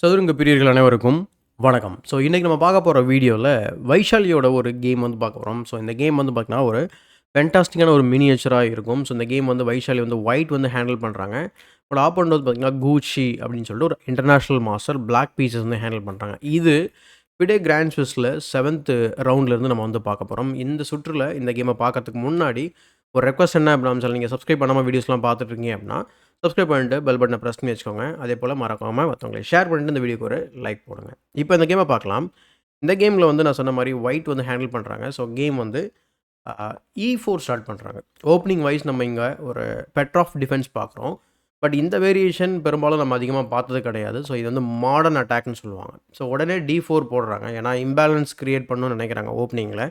சதுரங்க பிரியர்கள் அனைவருக்கும் வணக்கம். ஸோ இன்றைக்கி நம்ம பார்க்க போகிற வீடியோவில் வைஷாலியோட ஒரு கேம் வந்து பார்க்க போகிறோம். ஸோ இந்த கேம் வந்து பார்த்தீங்கன்னா ஒரு ஃபென்டாஸ்டிக்கான ஒரு மினியேச்சராக இருக்கும். ஸோ இந்த கேம் வந்து வைஷாலி வந்து ஒயிட் வந்து ஹேண்டில் பண்ணுறாங்க. பட் ஆப்போனன்ட் வந்து பார்த்தீங்கன்னா கூச்சி அப்படின்னு சொல்லிட்டு ஒரு இன்டர்நேஷ்னல் மாஸ்டர் பிளாக் பீசஸ் வந்து ஹேண்டில் பண்ணுறாங்க. இது ஃபிடே கிராண்ட் ஸ்விஸ்ஸில் 7th ரவுண்ட்லேருந்து நம்ம வந்து பார்க்க போகிறோம். இந்த சுற்றில் இந்த கேமை பார்க்கறதுக்கு முன்னாடி ஒரு ரெக்வஸ்ட் என்ன அப்படின்னு சொல்லி நீங்கள் சப்ஸ்கிரைப் பண்ணாமல் வீடியோஸ்லாம் பார்த்துட்ருக்கீங்க அப்படின்னா சப்ஸ்கிரைப் பண்ணிட்டு பெல் பட்டனை ப்ரெஸ் பண்ணி வச்சுக்கோங்க. அதே போல் மறக்காமல் மற்றவங்களை ஷேர் பண்ணிட்டு இந்த வீடியோக்கு ஒரு லைக் போடுங்க. இப்போ இந்த கேமை பார்க்கலாம். இந்த கேமில் வந்து நான் சொன்ன மாதிரி ஒயிட் வந்து ஹேண்டில் பண்ணுறாங்க. ஸோ கேம் வந்து E4 ஸ்டார்ட் பண்ணுறாங்க. ஓப்பனிங் வைஸ் நம்ம இங்கே ஒரு பெட்டர் ஆஃப் டிஃபென்ஸ் பார்க்குறோம். பட் இந்த வேரியேஷன் பெரும்பாலும் நம்ம அதிகமாக பார்த்தது கிடையாது. ஸோ இது வந்து மாடர்ன் அட்டாக்னு சொல்லுவாங்க. ஸோ உடனே D4 போடுறாங்க. ஏன்னா இம்பேலன்ஸ் கிரியேட் பண்ணணும்னு நினைக்கிறாங்க ஓப்பனிங்கில்.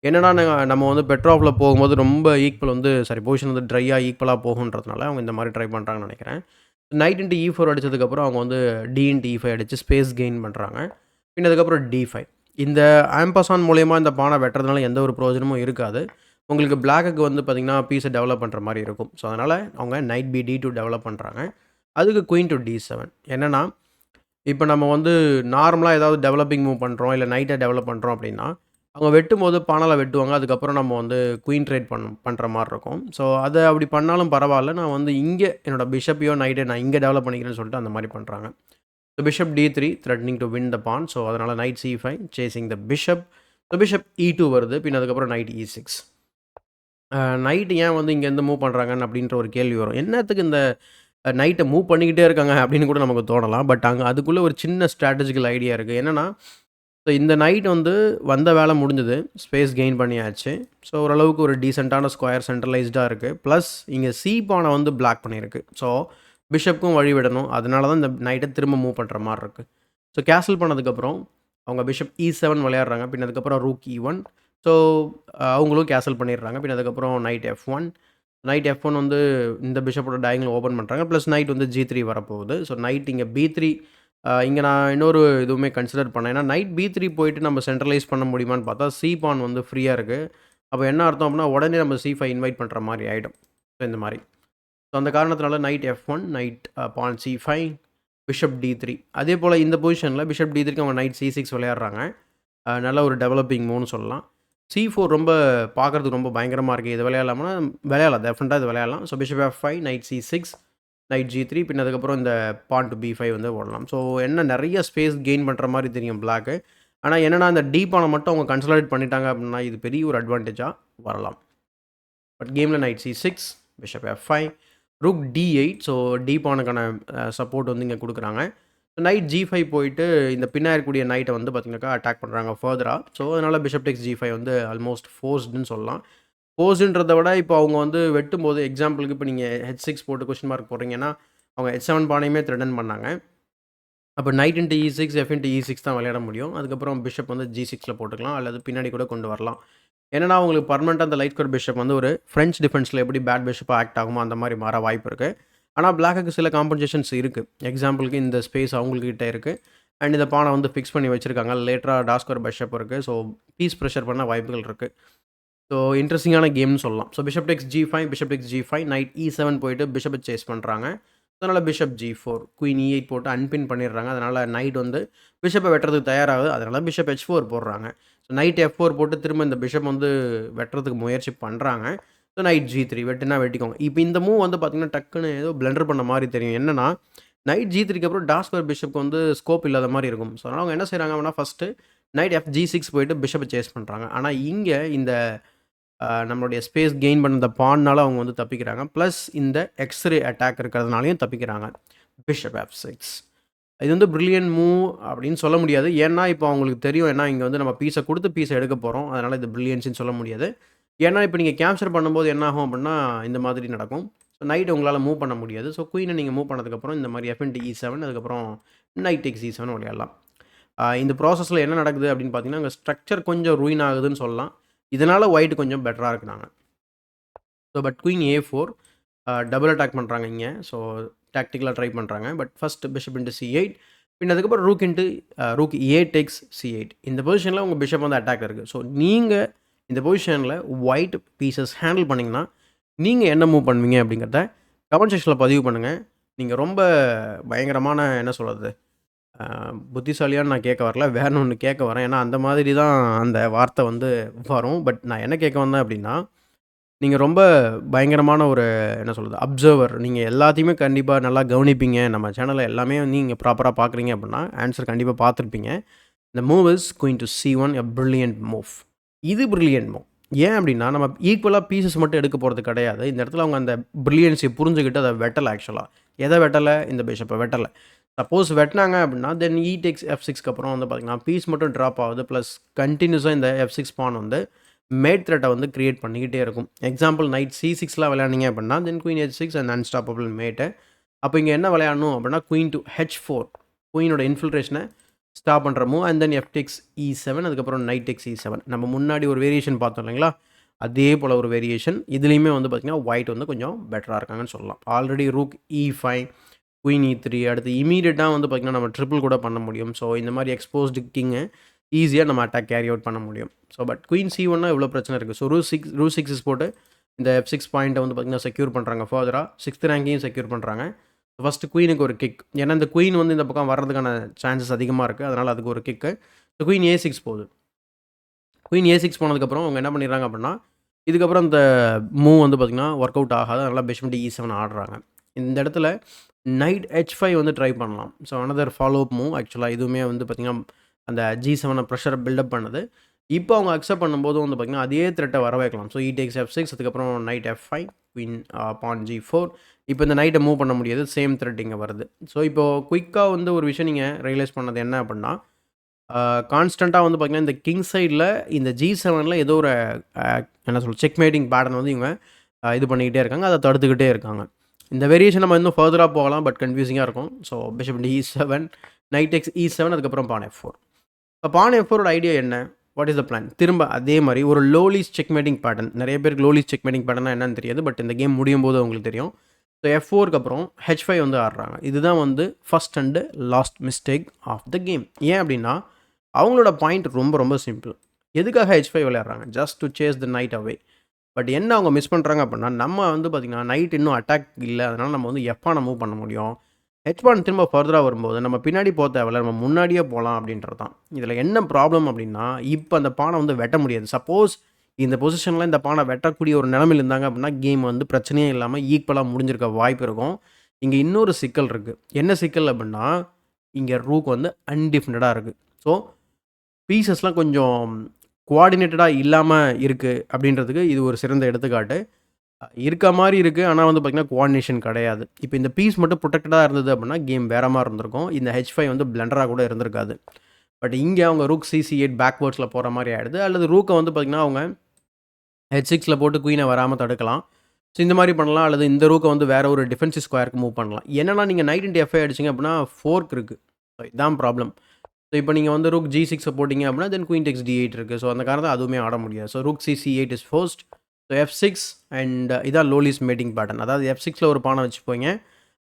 என்னன்னா நம்ம வந்து பெட்டர் ஆஃப்ல போகும்போது ரொம்ப ஈக்குவல் வந்து பொசிஷன் வந்து ட்ரையாக ஈக்குவலாக போகுன்றதுனால அவங்க இந்த மாதிரி ட்ரை பண்ணுறாங்கன்னு நினைக்கிறேன். நைட் இன்ட்டு E4 அடிச்சதுக்கப்புறம் அவங்க வந்து டி இன்ட்டு E5 அடித்து ஸ்பேஸ் கெயின் பண்ணுறாங்க. பின்ன அதுக்கப்புறம் D5. இந்த ஆம்பசான் மூலயமா இந்த பானை வெட்டுறதுனால எந்த ஒரு பிரயோஜனமும் இருக்காது. உங்களுக்கு பிளாக்குக்கு வந்து பார்த்திங்கன்னா பீஸை டெவலப் பண்ணுற மாதிரி இருக்கும். ஸோ அதனால் அவங்க நைட் பி D2 டெவலப் பண்ணுறாங்க. அதுக்கு குயின் டு D7. என்னென்னா இப்போ நம்ம வந்து நார்மலாக ஏதாவது டெவலப்பிங் மூவ் பண்ணுறோம், இல்லை நைட்டை டெவலப் பண்ணுறோம் அப்படின்னா அவங்க வெட்டும்போது பானால வெட்டுவாங்க. அதுக்கப்புறம் நம்ம வந்து குயின் ட்ரேட் பண்ணுற மாரி இருக்கும். ஸோ அத அப்படி பண்ணாலும் பரவால்ல. நான் வந்து இங்கே என்னோட பிஷப்பையோ, நைட்டை நான் இங்கே டெவலப் பண்ணிக்கிறேன்னு சொல்லிட்டு அந்த மாரி பண்ணுறாங்க. So bishop D3 threatening to win the pawn. So அதனால knight C5 chasing the bishop. So bishop E2 வருது. பின்ன அதுக்கப்புறம் நைட் E6. நைட் ஏன் வந்து இங்கேருந்து மூவ் பண்ணுறாங்கன்னு அப்படின்ற ஒரு கேள்வி வரும். என்னத்துக்கு இந்த நைட்டை மூவ் பண்ணிக்கிட்டே இருக்காங்க அப்படின்னு கூட நமக்கு தோணலாம். பட் அங்கே அதுக்குள்ளே ஒரு சின்ன ஸ்ட்ராட்டஜிக்கல் ஐடியா இருக்குது. என்னென்னா ஸோ இந்த நைட் வந்து வந்த வேலை முடிஞ்சது. ஸ்பேஸ் கெயின் பண்ணியாச்சு. ஸோ ஓரளவுக்கு ஒரு டீசென்ட்டான ஸ்கொயர் சென்ட்ரலைஸ்டாக இருக்குது. ப்ளஸ் இங்கே சி பானை வந்து பிளாக் பண்ணியிருக்கு. ஸோ பிஷப்புக்கும் வழி விடணும். அதனால தான் இந்த நைட்டை திரும்ப மூவ் பண்ணுற மாதிரி இருக்குது. ஸோ கேன்சல் பண்ணதுக்கப்புறம் அவங்க பிஷப் E7 விளையாடுறாங்க. பின் அதுக்கப்புறம் ரூக் E1. ஸோ அவங்களும் கேன்சல் பண்ணிடுறாங்க. பின் அதுக்கப்புறம் நைட் F1. நைட் F1 வந்து இந்த பிஷப்போட டயகனல் ஓப்பன் பண்ணுறாங்க. ப்ளஸ் நைட் வந்து G3 வரப்போகுது. ஸோ நைட் இங்கே B3 இங்கே நான் இன்னொரு இதுவுமே கன்சிடர் பண்ணேன். ஏன்னா நைட் B3 போயிட்டு நம்ம சென்ட்ரலைஸ் பண்ண முடியுமான்னு பார்த்தா சி பான் வந்து ஃப்ரீயாக இருக்குது. அப்போ என்ன அர்த்தம் அப்படின்னா உடனே நம்ம C5 இன்வைட் பண்ணுற மாதிரி ஆகிடும். ஸோ இந்த மாதிரி. ஸோ அந்த காரணத்தினால நைட் F1, நைட் பான் C5, பிஷப் D3. அதே போல் இந்த பொசிஷனில் பிஷப் D3க்கு அவங்க நைட் C6 விளையாடுறாங்க. நல்ல ஒரு டெவலப்பிங் மூவ்னு சொல்லலாம். C4 ரொம்ப பார்க்குறதுக்கு ரொம்ப பயங்கரமாக இருக்குது. இது விளையாடலாம்னா விளையாடலாம். டெஃபினட்டாக இது விளையாடலாம். So bishop F5, night C6, night G3. பின் அதுக்கப்புறம் இந்த பான் டு B5 வந்து ஓடலாம். ஸோ என்ன நிறைய ஸ்பேஸ் கெயின் பண்ணுற மாதிரி தெரியும் பிளாக்கு. ஆனால் என்னென்னா இந்த டி பானை மட்டும் அவங்க கன்சல்டேட் பண்ணிட்டாங்க அப்படின்னா இது பெரிய ஒரு அட்வான்டேஜாக வரலாம். பட் கேமில் knight C6, bishop F5, rook D8. So D பானுக்கான சப்போர்ட் வந்து இங்கே கொடுக்குறாங்க. நைட் G5 போயிட்டு இந்த பின்னாடி இருக்கக்கூடிய நைட்டை வந்து பார்த்திங்கனாக்கா அட்டாக் பண்ணுறாங்க ஃபர்தராக. ஸோ அதனால் பிஷப் டெக்ஸ் G5 வந்து ஆல்மோஸ்ட் ஃபோர்ஸ்டுன்னு சொல்லலாம். ஃபோர்ஸ்டுன்றதை விட இப்போ அவங்க வந்து வெட்டும்போது எக்ஸாம்பிளுக்கு இப்போ நீங்கள் H6 போட்டு கொஸ்டின் மார்க் போடுறீங்கன்னா அவங்க H7 பானையுமே த்ரெட்டன் பண்ணாங்க. அப்போ night into E6, F into E6 தான் விளையாட முடியும். அதுக்கப்புறம் பிஷப் வந்து G6ல் போட்டுக்கலாம், அல்லது பின்னாடி கூட கொண்டு வரலாம். ஏன்னா அவங்களுக்கு பர்மனெண்ட்டாக அந்த லைட் ஸ்கொயர் பிஷப் வந்து ஒரு ஃப்ரெஞ்ச் டிஃபென்ஸில் எப்படி பேட் பிஷப்பாக ஆக்ட் ஆகுமோ அந்த மாதிரி மாற வாய்ப்பு இருக்குது. ஆனால் பிளாக்குக்கு சில காம்பன்சேஷன்ஸ் இருக்குது. எக்ஸாம்பிளுக்கு இந்த ஸ்பேஸ் அவங்கக்கிட்ட இருக்குது. அண்ட் இந்த பானை வந்து ஃபிக்ஸ் பண்ணி வச்சுருக்காங்க. லேட்டராக டார்க் ஸ்கொயர் பிஷப் இருக்குது. ஸோ பீஸ் ப்ரெஷர் பண்ண வாய்ப்புகள் இருக்குது. ஸோ இன்ட்ரெஸ்டிங்கான கேம்னு சொல்லலாம். ஸோ பிஷப் டெக்ஸ் G5, பிஷப் டெக்ஸ் G5, நைட் E7 போயிட்டு பிஷப்பை சேஸ் பண்ணுறாங்க. அதனால் பிஷப் G4, குயின் E8 போட்டு அன்பின் பண்ணிடுறாங்க. அதனால் நைட் வந்து பிஷப்பை வெட்டுறதுக்கு தயாராகுது. அதனால் பிஷப் H4 போடுறாங்க. ஸோ நைட் F4 போட்டு திரும்ப இந்த பிஷப் வந்து வெட்டுறதுக்கு முயற்சி பண்ணுறாங்க. So night G3 வெட்டுனா வெட்டிக்கோங்க. இப்போ இந்த மூவ் வந்து பார்த்திங்கன்னா டக்குன்னு ஏதோ பிளண்டர் பண்ண மாதிரி தெரியும். என்னென்னா நைட் G3க்கு அப்புறம் டார்க் ஸ்கொயர் பிஷப்புக்கு வந்து ஸ்கோப் இல்லாத மாதிரி இருக்கும். ஸோ அதனால் அவங்க என்ன செய்கிறாங்க அப்படின்னா ஃபஸ்ட்டு நைட் G6 போயிட்டு பிஷப்பை சேஸ் பண்ணுறாங்க. ஆனால் இங்கே இந்த நம்மளுடைய ஸ்பேஸ் கெயின் பண்ண இந்த பான்னால அவங்க வந்து தப்பிக்கிறாங்க. ப்ளஸ் இந்த எக்ஸ்ரே அட்டாக் இருக்கிறதுனாலையும் தப்பிக்கிறாங்க. Bishop F6. இது வந்து பிரில்லியன்ட் மூவ் அப்படின்னு சொல்ல முடியாது. ஏன்னா இப்போ அவங்களுக்கு தெரியும். ஏன்னா இங்கே வந்து நம்ம பீஸை கொடுத்து பீஸை எடுக்க போகிறோம். அதனால் இது பிரில்லியன்ஸ்னு சொல்ல முடியாது. ஏன்னா இப்போ நீங்கள் கேப்சர் பண்ணும்போது என்ன ஆகும் அப்படின்னா இந்த மாதிரி நடக்கும். ஸோ நைட் உங்களால் மூவ் பண்ண முடியாது. ஸோ குயினை நீங்கள் மூவ் பண்ணதுக்கப்புறம் இந்த மாதிரி F இன்ட்டு E7, அதுக்கப்புறம் நைட் டெக்ஸ் E7 விளையாடலாம். இந்த ப்ராசஸில் என்ன நடக்குது அப்படின்னு பார்த்தீங்கன்னா அங்கே ஸ்ட்ரக்சர் கொஞ்சம் ரூயின் ஆகுதுன்னு சொல்லலாம். இதனால் ஒயிட் கொஞ்சம் பெட்டராக இருக்குனாங்க. So but queen A4 double attack பண்ணுறாங்க இங்கே. ஸோ டாக்டிக்கலாக ட்ரை பண்ணுறாங்க. But first bishop into C8. பின் அதுக்கப்புறம் ரூக் A டெக்ஸ் C8. இந்த பொசிஷனில் உங்கள் பிஷப் வந்து அட்டாக் இருக்குது. ஸோ நீங்கள் இந்த பொசிஷனில் ஒயிட் பீசஸ் ஹேண்டில் பண்ணிங்கன்னா நீங்கள் என்ன மூவ் பண்ணுவீங்க அப்படிங்கிறத கமெண்ட் செக்ஷனில் பதிவு பண்ணுங்கள். நீங்கள் ரொம்ப பயங்கரமான என்ன சொல்கிறது புத்திசாலியான்னு நான் கேட்க வரல. வேற ஒண்ணு கேட்க வரேன். ஏன்னா, அந்த மாதிரி தான் அந்த வார்த்தை வந்து வரும். பட் நான் என்ன கேட்க வந்தேன் அப்டின்னா, நீங்க ரொம்ப பயங்கரமான ஒரு என்ன சொல்றது? அப்சர்வர். நீங்க எல்லாத்தையுமே கண்டிப்பா நல்லா கவனிப்பீங்க. நம்ம சேனல்ல எல்லாமே நீங்க ப்ராப்பரா பார்க்குறீங்க அப்டின்னா, ஆன்ஸர் கண்டிப்பா பார்த்துருப்பீங்க. The move is going to C1 a brilliant move. இது பிரில்லியன்ட் மூவ். ஏன் அப்டின்னா, நம்ம ஈக்குவலா பீஸஸ் மட்டும் எடுக்க போறது கிடையாது. இந்த இடத்துல அவங்க அந்த பிரில்லியன்ஸை புரிஞ்சுகிட்டு அத வெட்டல ஆக்சுவலா. எத வெட்டல? இந்த பிஷப்ப வெட்டல. சப்போஸ் வெட்னாங்க அப்டின்னா, தென் டேக்ஸ் F6க்கு அப்புறம் வந்து பார்த்தீங்கன்னா, பீஸ் மட்டும் ட்ராப் ஆகுது. ப்ளஸ் கன்டினியூஸா இந்த F6 பான் வந்து மேட் த்ரெட்ட வந்து கிரியேட் பண்ணிக்கிட்டே இருக்கும். எக்ஸாம்பிள் நைட் C6லாம் விளையாடுனீங்க அப்டின்னா, then queen H6 and unstoppable mate. அப்போ இங்க என்ன விளையாடணும் அப்டின்னா, குயின் டூ H4. குயினோட இன்ஃபில்ட்ரேஷன ஸ்டாப் பண்ற move and then F takes E7 அதுக்கப்புறம் நைட் டேக்ஸ் E7. நம்ம முன்னாடி ஒரு வேரியேஷன் பார்த்தோம் இல்லைங்களா? அதே போல ஒரு வேரியேஷன். இதுலயுமே வந்து பார்த்தீங்கன்னா, ஒயிட் வந்து கொஞ்சம் பெட்டரா இருக்காங்கன்னு சொல்லலாம். Already rook E5, queen E3 அடுத்து இம்மீடியட்டா வந்து பார்த்தீங்கன்னா, நம்ம ட்ரிபிள் கூட பண்ண முடியும். ஸோ இந்த மாதிரி எக்ஸ்போஸ்டு கிங்க ஈஸியா நம்ம அட்டாக் கேரி அவுட் பண்ண முடியும். ஸோ பட் குயின் C1னா இவ்வளோ பிரச்சனை இருக்கு. ஸோ ரூ 6 போட்டு இந்த F6 பாயிண்ட்ட வந்து பார்த்தீங்கன்னா, செக்யூர் பண்றாங்க ஃபர்தரா. 6த் ரேங்கையும் செக்யூர் பண்றாங்க. ஃபர்ஸ்ட்டு குயினுக்கு ஒரு கிக். ஏன்னா இந்த குயின் வந்து இந்த பக்கம் வர்றதுக்கான சான்சஸ் அதிகமா இருக்கு. அதனால அதுக்கு ஒரு கிக்கு. ஸோ குயின் A6 போகுது. குயின் A6 போனதுக்கப்புறம் அவங்க என்ன பண்ணிடுறாங்க அப்படின்னா, இதுக்கப்புறம் இந்த மூவ் வந்து பார்த்தீங்கன்னா, ஒர்க் அவுட் ஆகாது. அதனால பிஷப் E7 ஆடுறாங்க. இந்த இடத்துல நைட் H5 வந்து ட்ரை பண்ணலாம். So another follow up move. ஆக்சுவலா இதுவுமே வந்து பார்த்தீங்கன்னா, அந்த G7 ப்ரெஷர பில்டப் பண்ணுது. இப்போ அவங்க அக்செப்ட் பண்ணும்போதும் வந்து பார்த்தீங்கன்னா, அதே த்ரெட்ட வர வைக்கலாம். ஸோ டேக்ஸ் F6 அதுக்கப்புறம் நைட் F5 குயின் பான் G4. இப்போ இந்த நைட்ட மூவ் பண்ண முடியாது. சேம் த்ரெட் இங்க வருது. ஸோ இப்போ குயிக்கா வந்து ஒரு விஷயம் நீங்க ரியலைஸ் பண்ணது என்ன அப்படின்னா, கான்ஸ்டன்ட்டா வந்து பார்த்தீங்கன்னா, இந்த கிங் சைட்ல இந்த G7ல ஏதோ ஒரு அ என்ன சொல்றது செக்மேட்டிங் பேட்டர்ன் வந்து இவங்க இது பண்ணிக்கிட்டே இருக்காங்க. அத தடுத்துக்கிட்டே இருக்காங்க. இந்த வேரியேஷன் நம்ம இன்னும் ஃபர்தரா போகலாம். பட் கன்ஃப்யூசிங்கா இருக்கும். So bishop E7 night tax E7 அதுக்கப்புறம் பான் F4. இப்போ பான் F4 ஓட ஐடியா என்ன? What is the plan? திரும்ப அதே மாரி ஒரு லோலீஸ் செக்மேட்டிங் பேட்டர்ன். நெறைய பேருக்கு லோலீஸ் செக்மேட்டிங் பேட்டர்ன்னா என்னன்னு தெரியாது. பட் இந்த கேம் முடியும்போது உங்களுக்கு தெரியும். ஸோ F4க்கு அப்புறம் H5 வந்து ஆடுறாங்க. இதுதான் வந்து first and last mistake of the game. ஏன் அப்டின்னா, அவங்களோட பாயிண்ட் ரொம்ப ரொம்ப சிம்பிள். எதுக்காக H5 விளையாடுறாங்க? Just to chase the knight away. But என்ன அவங்க மிஸ் பண்றாங்க அப்டின்னா, நம்ம வந்து பார்த்தீங்கன்னா, நைட் இன்னும் அட்டாக் இல்ல. அதனால நம்ம வந்து F1 மூவ் பண்ண முடியும். H1 திரும்ப ஃபர்தரா வரும்போது, நம்ம பின்னாடி தேவையில்ல. நம்ம முன்னாடியே போலாம் அப்டின்றது தான். இதில என்ன ப்ராப்ளம் அப்டின்னா, இப்ப அந்த பான வந்து வெட்ட முடியாது. சப்போஸ் இந்த பொசிஷன்ல இந்த பான வெட்டக்கூடிய ஒரு நிலைமையில இருந்தாங்க அப்டின்னா, கேம் வந்து பிரச்சனையே இல்லாம ஈக்குவலா முடிஞ்சிருக்க வாய்ப்பு இருக்கும். இங்க இன்னொரு சிக்கல் இருக்கு. என்ன சிக்கல் அப்டின்னா, இங்க ரூக் வந்து அன்டிஃபெண்டடா இருக்கு. ஸோ பீசஸ்லாம் கொஞ்சம் கோஆர்டினேட்டடா இல்லாம இருக்கு அப்டின்றதுக்கு இது ஒரு சிறந்த எடுத்துக்காட்டு. இருக்க மாரி இருக்கு. ஆனா வந்து பார்த்தீங்கன்னா, கோஆர்டினேஷன் கிடையாது. இப்ப இந்த பீஸ் மட்டும் புரொடெக்டடா இருந்தது அப்டின்னா, கேம் வேற மாரி இருந்திருக்கும். இந்த H5 வந்து பிளண்டரா கூட இருந்திருக்காது. பட் இங்க அவங்க ரூக் CC8 பேக்வர்ட்ஸ்ல போற மாரி ஆயிடுது. அல்லது ரூக்க வந்து பார்த்தீங்கன்னா, அவங்க H6ல போட்டு குயின வராம தடுக்கலாம். ஸோ இந்த மாரி பண்ணலாம். அல்லது இந்த ரூக்க வந்து வேற ஒரு டிஃபென்சிவ் ஸ்கொயருக்கு மூவ் பண்ணலாம். என்னன்னா, நீங்க நைட் இன்டு F5 அடிச்சீங்க அப்டின்னா, ஃபோர்க் இருக்கு. ஸோ இதான் ப்ராப்ளம். ஸோ இப்போ நீங்க வந்து ரூக் G6 போட்டீங்க அப்டின்னா, தென் குயின் டேக்ஸ் D8 இருக்கு. ஸோ அந்த காரணத்த அதுவுமே ஆட முடியாது. So rook CC8 is first. So F6 and இதான் லோலீஸ் மேட்டிங் பேட்டர்ன். அதாவது F6ல ஒரு பான வச்சுப்பீங்க.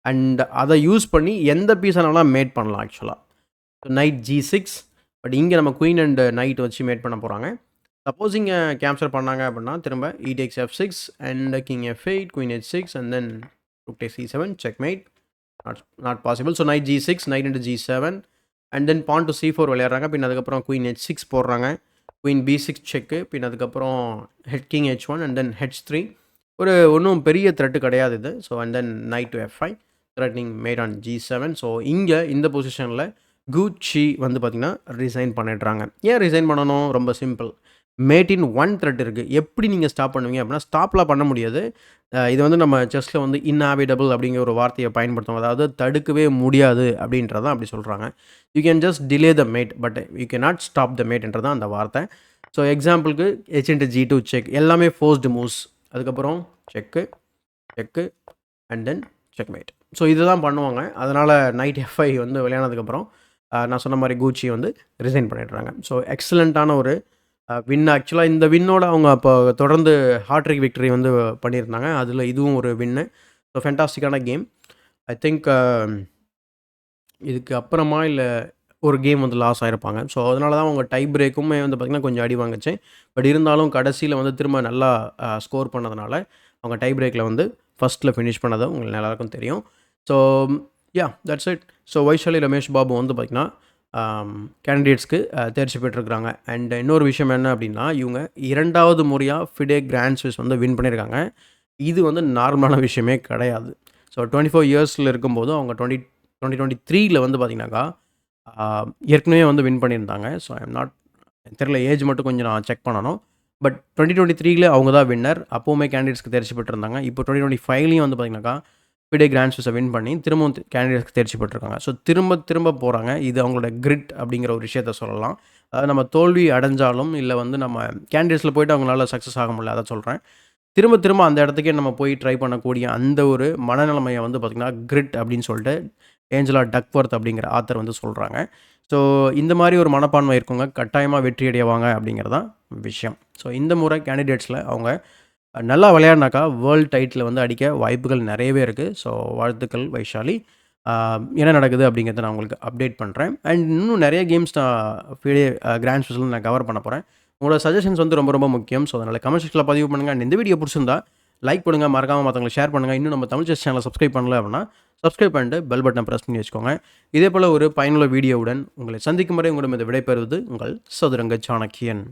அண்ட் அத யூஸ் பண்ணி எந்த பீஸ வேணாலும் மேட் பண்ணலாம் ஆக்சுவலா. ஸோ நைட் G6 பட் இங்க நம்ம குயின் அண்ட் நைட் வச்சு மேட் பண்ண போறாங்க. சப்போஸ் இங்க கேப்சர் பண்ணாங்க அப்டின்னா, திரும்ப takes F6 and king F8 queen H6 and then rook takes E7 checkmate. Not possible. So knight G6 knight into G7 and then pawn to C4 விளையாடுறாங்க. பின் அதுக்கப்புறம் queen H6 போடுறாங்க. Queen B6 செக்கு. பின் அதுக்கப்புறம் king H1 and then H3. ஒண்ணும் பெரிய threat கிடையாது இது. So and then knight to F5 threatening mate on G7. So இங்க இந்த பொசிஷன்ல கூச்சி வந்து பார்த்தீங்கன்னா, ரிசைன் பண்ணிடுறாங்க. ஏன் ரிசைன் பண்ணணும்? ரொம்ப சிம்பிள். மேட்டின் 1 த்ரெட் இருக்கு. எப்படி நீங்க ஸ்டாப் பண்ணுவீங்க அப்படின்னா, ஸ்டாப்லாம் பண்ண முடியாது. இது வந்து நம்ம செஸ்ல வந்து இன்ஹாபிட்டபிள் அப்படிங்கிற ஒரு வார்த்தைய பயன்படுத்துவோம். அதாவது தடுக்கவே முடியாது அப்படின்றத அப்படி சொல்றாங்க. You can just delay the mate but you cannot stop the மேட்ன்றது தான் அந்த வார்த்தை. ஸோ எக்ஸாம்பிளுக்கு H இன்டு G2 செக் எல்லாமே ஃபோர்ஸ்டு மூவ்ஸ். அதுக்கப்புறம் check, check and then checkmate. So இதுதான் பண்ணுவாங்க. அதனால நைட் F5 வந்து விளையாடுனதுக்கப்புறம் நான் சொன்ன மாரி கூச்சி வந்து ரிசைன் பண்ணிடுறாங்க. ஸோ எக்ஸலன்ட்டான ஒரு வின். ஆக்சுவலா இந்த வின்னோட அவங்க அப்போ தொடர்ந்து ஹாட்ரிக் விக்டரி வந்து பண்ணியிருந்தாங்க. அதில இதுவும் ஒரு வின்னு. ஸோ ஃபேன்டாஸ்டிக்கான கேம். ஐ திங்க் இதுக்கு அப்புறமா இல்ல ஒரு கேம் வந்து லாஸ் ஆயிருப்பாங்க. ஸோ அதனால தான் அவங்க டை பிரேக்குமே வந்து பார்த்தீங்கன்னா, கொஞ்சம் அடி வாங்குச்சு. பட் இருந்தாலும் கடைசியில வந்து திரும்ப நல்லா ஸ்கோர் பண்ணதுனால, அவங்க டை பிரேக்ல வந்து ஃபர்ஸ்ட்ல ஃபினிஷ் பண்ணது உங்களுக்கு எல்லாருக்கும் தெரியும். So that's it. So Vaishali Ramesh Babu வந்து பார்த்திங்கன்னா கேண்டிடேட்ஸ்க்கு தேர்ச்சி பெற்றிருக்கிறாங்க. அண்ட் இன்னொரு விஷயம் என்ன அப்படின்னா, இவங்க 2வது முறையாக ஃபிடே கிராண்ட் ஸ்விஸ் வந்து வின் பண்ணியிருக்காங்க. இது வந்து நார்மலான விஷயமே கிடையாது. ஸோ 24 இயர்ஸில் இருக்கும்போது அவங்க 2023ல வந்து பார்த்திங்கனாக்கா ஏற்கனவே வந்து வின் பண்ணியிருந்தாங்க. ஸோ ஐம் நாட் தெரியல, ஏஜ் மட்டும் கொஞ்சம் நான் செக் பண்ணணும். பட் 2023ல அவங்க தான் வின்னர். அப்போவுமே கேண்டிடேட்ஸ்க்கு தேர்ச்சி பெற்றிருந்தாங்க. இப்போ 2025லையும் வந்து பார்த்திங்கனாக்கா ஃபிடே கிராண்ட் ஸ்விஸை வின் பண்ணி திரும்பவும் கேண்டிடேட்ஸ்க்கு தேர்ச்சி பெற்றிருக்காங்க. ஸோ திரும்ப போகிறாங்க. இது அவங்களோட கிரிட் அப்படிங்கிற ஒரு விஷயத்த சொல்லலாம். அதாவது நம்ம தோல்வி அடைஞ்சாலும் இல்லை வந்து நம்ம கேண்டிடேட்ஸில் போய்ட்டு அவங்களால சக்ஸஸ் ஆக முடியல, அதை சொல்கிறேன். திரும்ப அந்த இடத்துக்கே நம்ம போய் ட்ரை பண்ணக்கூடிய அந்த ஒரு மனநிலைமையை வந்து பார்த்திங்கன்னா கிரிட் அப்படின்னு சொல்லிட்டு ஏஞ்சலா டக்வர்த் அப்படிங்கிற ஆத்தர் வந்து சொல்கிறாங்க. ஸோ இந்த மாதிரி ஒரு மனப்பான்மை இருக்கவங்க கட்டாயமாக வெற்றி அடைவாங்க அப்படிங்கிறதான் விஷயம். ஸோ இந்த முறை கேண்டிடேட்ஸில் அவங்க நல்லா விளையாடினாக்கா வேர்ல்டு டைட்டில் வந்து அடிக்க வாய்ப்புகள் நிறையவே இருக்குது. ஸோ வாழ்த்துக்கள் வைஷாலி. என்ன நடக்குது அப்படிங்கிறத நான் உங்களுக்கு அப்டேட் பண்ணுறேன். அண்ட் இன்னும் நிறைய கேம்ஸ் நான் ஃபிடே கிராண்ட் ஸ்விஸ்ல நான் கவர் பண்ண போகிறேன். உங்களோட சஜஷன்ஸ் வந்து ரொம்ப முக்கியம். ஸோ அதனால் கமெண்ட் செக்ஷனில் பதிவு பண்ணுங்கள். அண்ட் இந்த வீடியோ பிடிச்சிருந்தா லைக் பண்ணுங்கள், மறக்காமல் மற்றவங்களுக்கு ஷேர் பண்ணுங்கள். இன்னும் நம்ம தமிழ் செஸ் சேனலை சப்ஸ்கிரைப் பண்ணல அப்படின்னா சப்ஸ்கிரைப் பண்ணிட்டு பெல் பட்டனை ப்ரெஸ் பண்ணி வச்சுக்கோங்க. இதே போல் ஒரு பயனுள்ள வீடியோவுடன் உங்களை சந்திக்கும் வரை உங்களிடம் விடைபெறுவது உங்கள் சதுரங்க சாணக்கியன்.